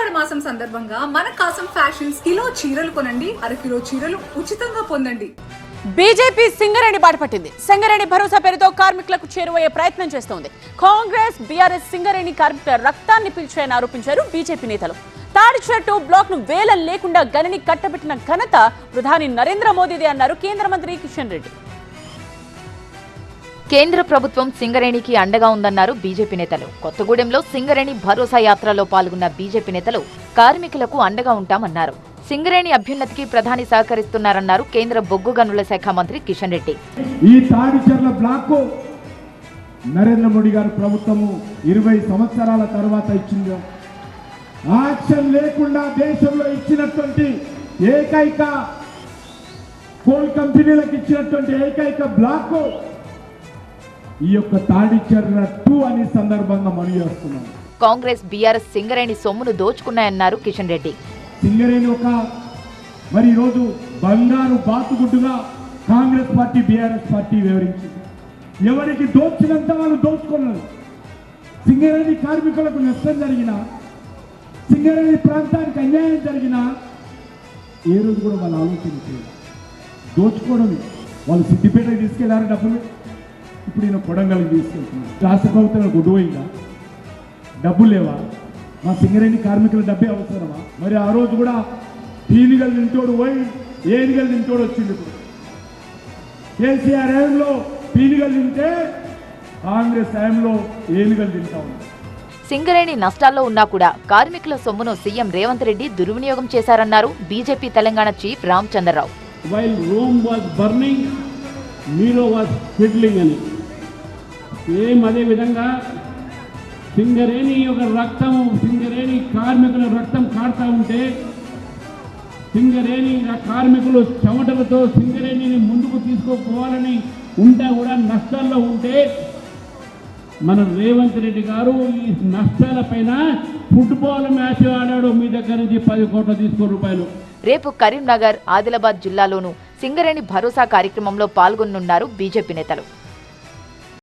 ఆషాఢ మాసం సందర్భంగా మన కాసం ఫ్యాషన్స్ కిలో చీరలు కొనండి, అరకిలో చీరలు ఉచితంగా పొందండి. బీజేపీ సింగరేణి బాట పట్టింది. సింగరేణి భరోసా పేరుతో కార్మికులకు చేరువయ్యే ప్రయత్నం చేస్తోంది. కాంగ్రెస్ బీఆర్ఎస్ సింగరేణి కార్మికుల రక్తాన్ని పీల్చాయని ఆరోపించారు బీజేపీ నేతలు. తాడిచెట్టు బ్లాక్ ను వేలం లేకుండా గనిని కట్టబెట్టిన ఘనత ప్రధాని నరేంద్ర మోదీదే అన్నారు కేంద్ర మంత్రి కిషన్ రెడ్డి. కేంద్ర ప్రభుత్వం సింగరేణికి అండగా ఉందన్నారు బీజేపీ నేతలు. కొత్తగూడెంలో సింగరేణి భరోసా యాత్రలో పాల్గొన్న బీజేపీ నేతలు కార్మికులకు అండగా ఉంటామన్నారు. సింగరేణి అభ్యున్నతికి ప్రధాని సహకరిస్తున్నారన్నారు కేంద్ర బొగ్గు గనుల శాఖ మంత్రి కిషన్ రెడ్డి. ఈ తాడిచెర్ల బ్లాక్ నరేంద్ర మోడీ గారి ప్రభుత్వము 20 సంవత్సరాల తర్వాత ఇచ్చింది. యాక్షన్ లేకుండా దేశంలో ఇచ్చినటువంటి ఏకైక కోల్ కంపెనీలకు ఇచ్చినటువంటి ఏకైక బ్లాక్ ఈ యొక్క తాడిచెర్ల 2 అనే సందర్భంగా మనవి చేస్తున్నాం. కాంగ్రెస్ బీఆర్ఎస్ సింగరేణి సొమ్మును దోచుకున్నాయన్నారు కిషన్ రెడ్డి. సింగరేణి మరి ఈరోజు బంగారు బాతుగుడ్డుగా కాంగ్రెస్ పార్టీ బీఆర్ఎస్ పార్టీ వివరించింది. ఎవరికి దోచినంత వాళ్ళు దోచుకున్నారు. సింగరేణి కార్మికులకు నష్టం జరిగినా, సింగరేణి ప్రాంతానికి అన్యాయం జరిగినా ఏ రోజు కూడా వాళ్ళు ఆలోచించారు. దోచుకోవడమే. వాళ్ళు సిద్దిపేటకి తీసుకెళ్లారు డబ్బులు, ఇప్పుడు ఈయన కొడంగల్కి తీసుకెళ్తున్నారు. రాష్ట్ర ప్రభుత్వం గొడవైందా? డబ్బులు లేవా? మా సింగరేణి కార్మికుల డబ్బే అవసరమా? మరి ఆ రోజు కూడా పీనిగలు తింటోడు పోయి ఏనిగలు తింటోడు వచ్చింది. ఇప్పుడు కేసీఆర్ హయాంలో పీనిగలు తింటే కాంగ్రెస్ హయాంలో ఏనిగలు తింటా ఉంది. సింగరేణి నష్టాల్లో ఉన్నా కూడా కార్మికుల సొమ్మును సీఎం రేవంత్ రెడ్డి దుర్వినియోగం చేశారన్నారు BJP Telangana chief Ramachandra Rao. While Rome was burning, Nero was fiddling అని అదే విధంగా సింగరేణి యొక్క రక్తము, సింగరేణి కార్మికుల రక్తం కాడుతూ ఉంటే, సింగరేణి కార్మికులు చెమటలతో సింగరేణిని ముందుకు తీసుకుపోవాలని ఉంటే కూడా నష్టాల్లో ఉంటే మన రేవంత్ రెడ్డి గారు ఈ నష్టాల పైన ఫుట్బాల్ మ్యాచ్ ఆడాడు. మీ దగ్గర నుంచి 10 కోట్ల రూపాయలు. రేపు కరీంనగర్, ఆదిలాబాద్ జిల్లాలోనూ సింగరేణి భరోసా కార్యక్రమంలో పాల్గొనున్నారు బీజేపీ నేతలు.